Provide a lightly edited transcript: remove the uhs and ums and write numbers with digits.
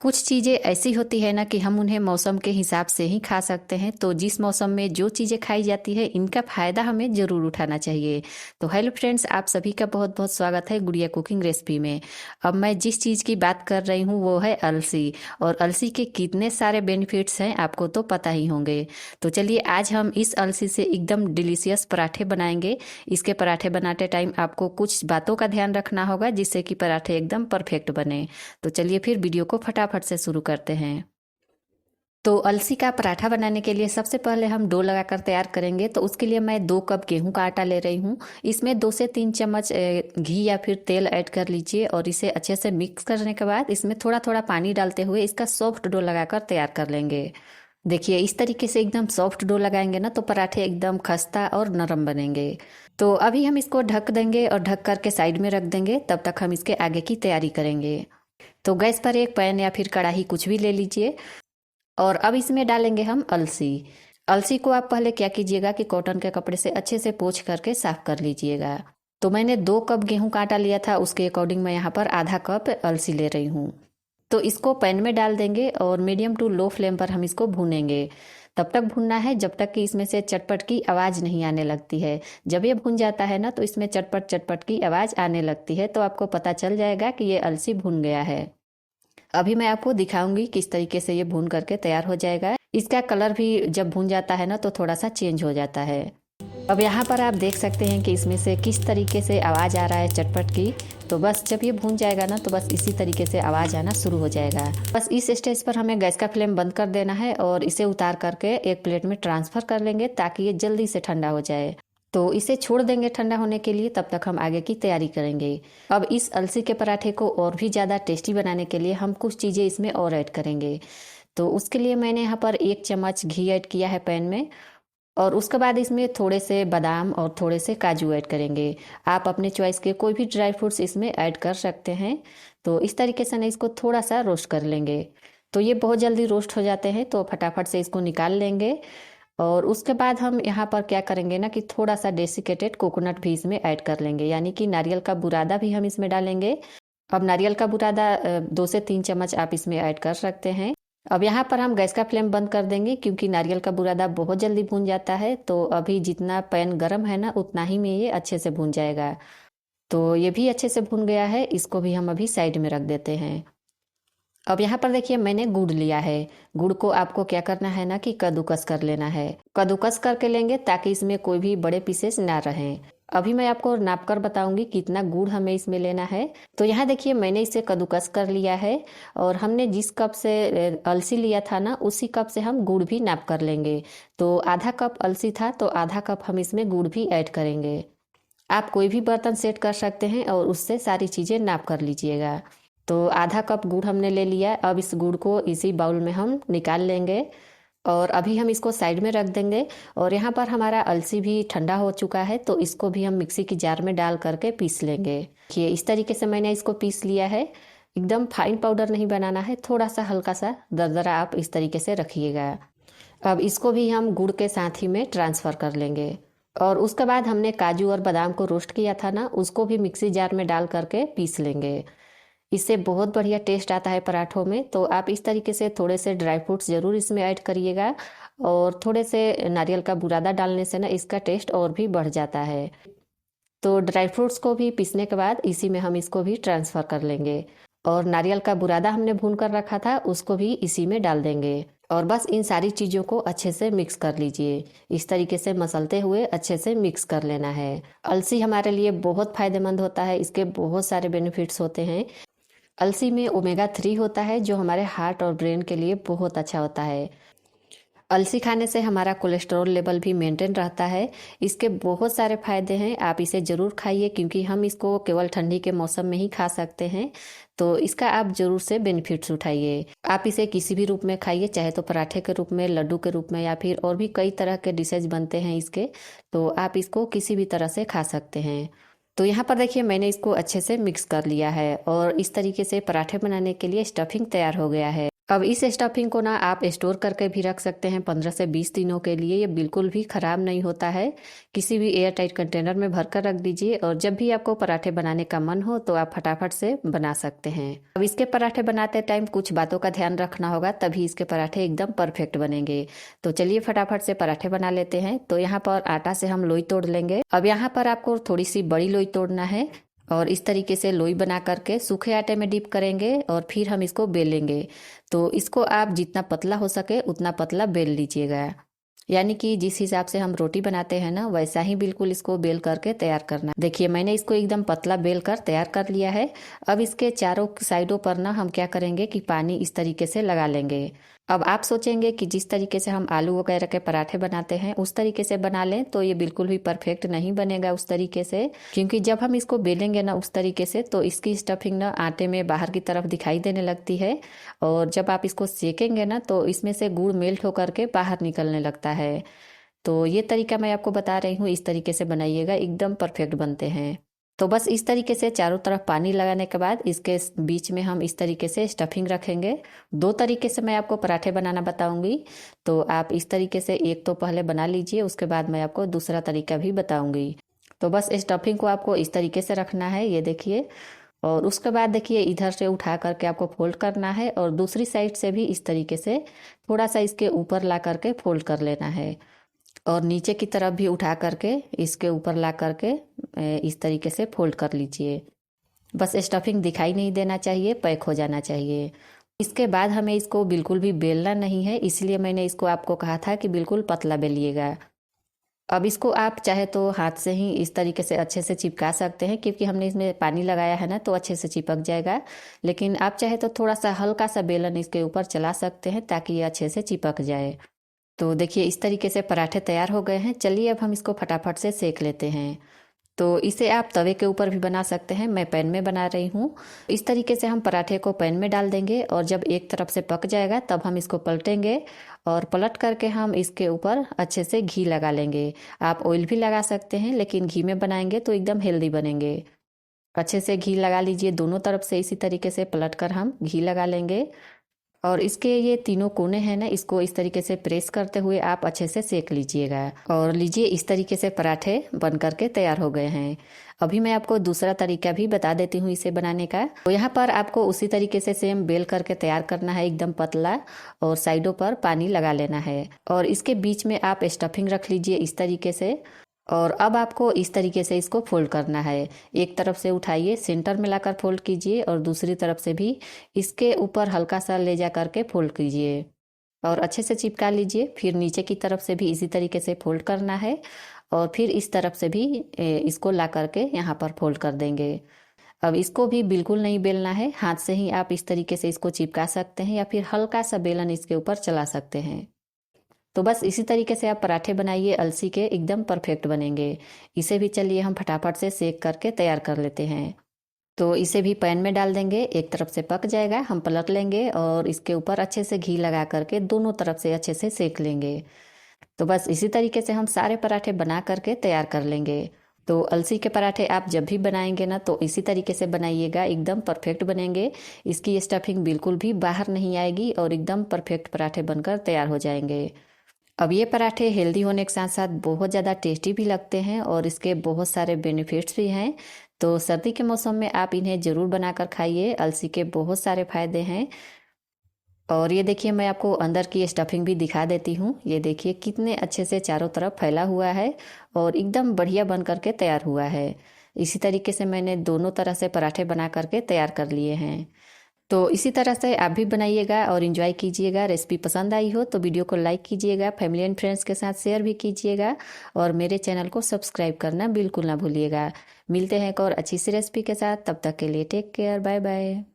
कुछ चीज़ें ऐसी होती है ना कि हम उन्हें मौसम के हिसाब से ही खा सकते हैं। तो जिस मौसम में जो चीज़ें खाई जाती है इनका फ़ायदा हमें ज़रूर उठाना चाहिए। तो हेलो फ्रेंड्स, आप सभी का बहुत बहुत स्वागत है गुड़िया कुकिंग रेसिपी में। अब मैं जिस चीज़ की बात कर रही हूँ वो है अलसी। और अलसी के कितने सारे बेनिफिट्स हैं आपको तो पता ही होंगे। तो चलिए आज हम इस अलसी से एकदम डिलीशियस पराठे बनाएंगे। इसके पराठे बनाते टाइम आपको कुछ बातों का ध्यान रखना होगा जिससे कि पराठे एकदम परफेक्ट बने। तो चलिए फिर वीडियो को फटाफट से शुरू करते हैं। तो अलसी का पराठा बनाने के लिए सबसे पहले हम डो लगाकर तैयार करेंगे। तो उसके लिए मैं 2 कप गेहूं का आटा ले रही हूँ। इसमें 2 से 3 चम्मच घी या फिर तेल ऐड कर लीजिए और इसे अच्छे से मिक्स करने के बाद इसमें थोड़ा थोड़ा पानी डालते हुए इसका सॉफ्ट डो लगाकर तैयार कर लेंगे। देखिए इस तरीके से एकदम सॉफ्ट डो लगाएंगे ना तो पराठे एकदम खस्ता और नरम बनेंगे। तो अभी हम इसको ढक देंगे और ढक करके साइड में रख देंगे, तब तक हम इसके आगे की तैयारी करेंगे। तो गैस पर एक पैन या फिर कढ़ाई कुछ भी ले लीजिए और अब इसमें डालेंगे हम अलसी। अलसी को आप पहले क्या कीजिएगा कि कॉटन के कपड़े से अच्छे से पोंछ करके साफ कर लीजिएगा। तो मैंने 2 कप गेहूं का आटा लिया था, उसके अकॉर्डिंग मैं यहाँ पर आधा कप अलसी ले रही हूँ। तो इसको पैन में डाल देंगे और मीडियम टू लो फ्लेम पर हम इसको भूनेंगे। तब तक भूनना है जब तक कि इसमें से चटपट की आवाज़ नहीं आने लगती है। जब ये भून जाता है ना तो इसमें चटपट चटपट की आवाज़ आने लगती है, तो आपको पता चल जाएगा कि ये अलसी भून गया है। अभी मैं आपको दिखाऊंगी किस तरीके से ये भून करके तैयार हो जाएगा। इसका कलर भी जब भून जाता है ना तो थोड़ा सा चेंज हो जाता है। अब यहाँ पर आप देख सकते हैं कि इसमें से किस तरीके से आवाज़ आ रहा है चटपट की। तो बस जब ये भून जाएगा ना तो बस इसी तरीके से आवाज़ आना शुरू हो जाएगा। बस इस स्टेज पर हमें गैस का फ्लेम बंद कर देना है और इसे उतार करके एक प्लेट में ट्रांसफ़र कर लेंगे ताकि ये जल्दी से ठंडा हो जाए। तो इसे छोड़ देंगे ठंडा होने के लिए, तब तक हम आगे की तैयारी करेंगे। अब इस अलसी के पराठे को और भी ज़्यादा टेस्टी बनाने के लिए हम कुछ चीज़ें इसमें और ऐड करेंगे। तो उसके लिए मैंने यहाँ पर 1 चम्मच घी ऐड किया है पैन में और उसके बाद इसमें थोड़े से बादाम और थोड़े से काजू ऐड करेंगे। आप अपने चॉइस के कोई भी ड्राई फ्रूट्स इसमें ऐड कर सकते हैं। तो इस तरीके से ना इसको थोड़ा सा रोस्ट कर लेंगे। तो ये बहुत जल्दी रोस्ट हो जाते हैं, तो फटाफट से इसको निकाल लेंगे। और उसके बाद हम यहाँ पर क्या करेंगे ना कि थोड़ा सा डेसिकेटेड कोकोनट भी इसमें ऐड कर लेंगे, यानी कि नारियल का बुरादा भी हम इसमें डालेंगे। अब नारियल का बुरादा 2 से 3 चम्मच आप इसमें ऐड कर सकते हैं। अब यहाँ पर हम गैस का फ्लेम बंद कर देंगे क्योंकि नारियल का बुरादा बहुत जल्दी भून जाता है। तो अभी जितना पैन गर्म है ना उतना ही में ये अच्छे से भून जाएगा। तो ये भी अच्छे से भून गया है, इसको भी हम अभी साइड में रख देते हैं। अब यहाँ पर देखिए मैंने गुड़ लिया है। गुड़ को आपको क्या करना है ना कि कद्दूकस कर लेना है। कद्दूकस करके लेंगे ताकि इसमें कोई भी बड़े पीसेस ना रहें। अभी मैं आपको नाप कर बताऊंगी कितना गुड़ हमें इसमें लेना है। तो यहाँ देखिए मैंने इसे कद्दूकस कर लिया है और हमने जिस कप से अलसी लिया था ना उसी कप से हम गुड़ भी नाप कर लेंगे। तो आधा कप अलसी था तो आधा कप हम इसमें गुड़ भी ऐड करेंगे। आप कोई भी बर्तन सेट कर सकते हैं और उससे सारी चीज़ें नाप कर लीजिएगा। तो आधा कप गुड़ हमने ले लिया है। अब इस गुड़ को इसी बाउल में हम निकाल लेंगे और अभी हम इसको साइड में रख देंगे। और यहाँ पर हमारा अलसी भी ठंडा हो चुका है, तो इसको भी हम मिक्सी की जार में डाल करके पीस लेंगे। देखिए इस तरीके से मैंने इसको पीस लिया है। एकदम फाइन पाउडर नहीं बनाना है, थोड़ा सा हल्का सा दरदरा आप इस तरीके से रखिएगा। अब इसको भी हम गुड़ के साथ ही में ट्रांसफ़र कर लेंगे। और उसके बाद हमने काजू और बादाम को रोस्ट किया था ना उसको भी मिक्सी जार में डाल करके पीस लेंगे। इससे बहुत बढ़िया टेस्ट आता है पराठों में। तो आप इस तरीके से थोड़े से ड्राई फ्रूट्स ज़रूर इसमें ऐड करिएगा और थोड़े से नारियल का बुरादा डालने से ना इसका टेस्ट और भी बढ़ जाता है। तो ड्राई फ्रूट्स को भी पीसने के बाद इसी में हम इसको भी ट्रांसफ़र कर लेंगे। और नारियल का बुरादा हमने भून कर रखा था उसको भी इसी में डाल देंगे। और बस इन सारी चीज़ों को अच्छे से मिक्स कर लीजिए। इस तरीके से मसलते हुए अच्छे से मिक्स कर लेना है। अलसी हमारे लिए बहुत फ़ायदेमंद होता है, इसके बहुत सारे बेनिफिट्स होते हैं। अलसी में ओमेगा 3 होता है जो हमारे हार्ट और ब्रेन के लिए बहुत अच्छा होता है। अलसी खाने से हमारा कोलेस्ट्रॉल लेवल भी मेंटेन रहता है। इसके बहुत सारे फायदे हैं, आप इसे ज़रूर खाइए क्योंकि हम इसको केवल ठंडी के मौसम में ही खा सकते हैं। तो इसका आप ज़रूर से बेनिफिट्स उठाइए। आप इसे किसी भी रूप में खाइए, चाहे तो पराठे के रूप में, लड्डू के रूप में या फिर और भी कई तरह के डिशेज बनते हैं इसके। तो आप इसको किसी भी तरह से खा सकते हैं। तो यहाँ पर देखिए मैंने इसको अच्छे से मिक्स कर लिया है और इस तरीके से पराठे बनाने के लिए स्टफिंग तैयार हो गया है। अब इस स्टफिंग को ना आप स्टोर करके भी रख सकते हैं 15 से 20 दिनों के लिए। ये बिल्कुल भी ख़राब नहीं होता है। किसी भी एयर टाइट कंटेनर में भर कर रख दीजिए और जब भी आपको पराठे बनाने का मन हो तो आप फटाफट से बना सकते हैं। अब इसके पराठे बनाते टाइम कुछ बातों का ध्यान रखना होगा, तभी इसके पराठे एकदम परफेक्ट बनेंगे। तो चलिए फटाफट से पराठे बना लेते हैं। तो यहाँ पर आटा से हम लोई तोड़ लेंगे। अब यहाँ पर आपको थोड़ी सी बड़ी लोई तोड़ना है और इस तरीके से लोई बना करके सूखे आटे में डिप करेंगे और फिर हम इसको बेलेंगे। तो इसको आप जितना पतला हो सके उतना पतला बेल लीजिएगा। यानी कि जिस हिसाब से हम रोटी बनाते हैं ना, वैसा ही बिल्कुल इसको बेल करके तैयार करना। देखिए मैंने इसको एकदम पतला बेल कर तैयार कर लिया है। अब इसके चारों साइडों पर ना हम क्या करेंगे कि पानी इस तरीके से लगा लेंगे। अब आप सोचेंगे कि जिस तरीके से हम आलू वगैरह के पराठे बनाते हैं उस तरीके से बना लें, तो ये बिल्कुल भी परफेक्ट नहीं बनेगा उस तरीके से। क्योंकि जब हम इसको बेलेंगे ना उस तरीके से, तो इसकी स्टफिंग ना आटे में बाहर की तरफ दिखाई देने लगती है और जब आप इसको सेकेंगे ना तो इसमें से गुड़ मेल्ट होकर के बाहर निकलने लगता है। तो ये तरीका मैं आपको बता रही हूँ, इस तरीके से बनाइएगा, एकदम परफेक्ट बनते हैं। तो बस इस तरीके से चारों तरफ पानी लगाने के बाद इसके बीच में हम इस तरीके से स्टफिंग रखेंगे। दो तरीके से मैं आपको पराठे बनाना बताऊंगी, तो आप इस तरीके से एक तो पहले बना लीजिए, उसके बाद मैं आपको दूसरा तरीका भी बताऊंगी। तो बस स्टफिंग को आपको इस तरीके से रखना है, ये देखिए। और उसके बाद देखिए इधर से उठा करके आपको फोल्ड करना है और दूसरी साइड से भी इस तरीके से थोड़ा सा इसके ऊपर ला करके फोल्ड कर लेना है और नीचे की तरफ भी उठा करके इसके ऊपर ला करके इस तरीके से फोल्ड कर लीजिए। बस स्टफिंग दिखाई नहीं देना चाहिए, पैक हो जाना चाहिए। इसके बाद हमें इसको बिल्कुल भी बेलना नहीं है, इसलिए मैंने इसको आपको कहा था कि बिल्कुल पतला बेलिएगा। अब इसको आप चाहे तो हाथ से ही इस तरीके से अच्छे से चिपका सकते हैं, क्योंकि हमने इसमें पानी लगाया है ना तो अच्छे से चिपक जाएगा। लेकिन आप चाहे तो थोड़ा सा हल्का सा बेलन इसके ऊपर चला सकते हैं ताकि ये अच्छे से चिपक जाए। तो देखिए इस तरीके से पराठे तैयार हो गए हैं। चलिए अब हम इसको फटाफट से सेक लेते हैं। तो इसे आप तवे के ऊपर भी बना सकते हैं, मैं पैन में बना रही हूँ। इस तरीके से हम पराठे को पैन में डाल देंगे और जब एक तरफ से पक जाएगा तब हम इसको पलटेंगे और पलट करके हम इसके ऊपर अच्छे से घी लगा लेंगे। आप ऑयल भी लगा सकते हैं, लेकिन घी में बनाएंगे तो एकदम हेल्दी बनेंगे। अच्छे से घी लगा लीजिए दोनों तरफ से, इसी तरीके से पलट कर हम घी लगा लेंगे। और इसके ये तीनों कोने हैं ना, इसको इस तरीके से प्रेस करते हुए आप अच्छे से सेक लीजिएगा। और लीजिए इस तरीके से पराठे बन करके तैयार हो गए हैं। अभी मैं आपको दूसरा तरीका भी बता देती हूँ इसे बनाने का। तो यहाँ पर आपको उसी तरीके से सेम बेल करके तैयार करना है, एकदम पतला, और साइडों पर पानी लगा लेना है और इसके बीच में आप स्टफिंग रख लीजिए इस तरीके से। और अब आपको इस तरीके से इसको फोल्ड करना है। एक तरफ से उठाइए, सेंटर में लाकर फोल्ड कीजिए और दूसरी तरफ से भी इसके ऊपर हल्का सा ले जा करके फोल्ड कीजिए और अच्छे से चिपका लीजिए। फिर नीचे की तरफ से भी इसी तरीके से फोल्ड करना है और फिर इस तरफ से भी इसको ला करके यहाँ पर फोल्ड कर देंगे। अब इसको भी बिल्कुल नहीं बेलना है, हाथ से ही आप इस तरीके से इसको चिपका सकते हैं या फिर हल्का सा बेलन इसके ऊपर चला सकते हैं। तो बस इसी तरीके से आप पराठे बनाइए, अलसी के एकदम परफेक्ट बनेंगे। इसे भी चलिए हम फटाफट से सेक करके तैयार कर लेते हैं। तो इसे भी पैन में डाल देंगे, एक तरफ से पक जाएगा, हम पलट लेंगे और इसके ऊपर अच्छे से घी लगा करके दोनों तरफ से अच्छे से सेक लेंगे। तो बस इसी तरीके से हम सारे पराठे बना करके तैयार कर लेंगे। तो अलसी के पराठे आप जब भी बनाएंगे ना तो इसी तरीके से बनाइएगा, एकदम परफेक्ट बनेंगे। इसकी स्टफिंग बिल्कुल भी बाहर नहीं आएगी और एकदम परफेक्ट पराठे बनकर तैयार हो जाएंगे। अब ये पराठे हेल्दी होने के साथ साथ बहुत ज़्यादा टेस्टी भी लगते हैं और इसके बहुत सारे बेनिफिट्स भी हैं। तो सर्दी के मौसम में आप इन्हें ज़रूर बनाकर खाइए, अलसी के बहुत सारे फायदे हैं। और ये देखिए मैं आपको अंदर की स्टफिंग भी दिखा देती हूँ। ये देखिए कितने अच्छे से चारों तरफ फैला हुआ है और एकदम बढ़िया बन करके तैयार हुआ है। इसी तरीके से मैंने दोनों तरह से पराठे बना करके तैयार कर लिए हैं। तो इसी तरह से आप भी बनाइएगा और इन्जॉय कीजिएगा। रेसिपी पसंद आई हो तो वीडियो को लाइक कीजिएगा, फैमिली एंड फ्रेंड्स के साथ शेयर भी कीजिएगा और मेरे चैनल को सब्सक्राइब करना बिल्कुल ना भूलिएगा। मिलते हैं एक और अच्छी सी रेसिपी के साथ, तब तक के लिए टेक केयर, बाय बाय।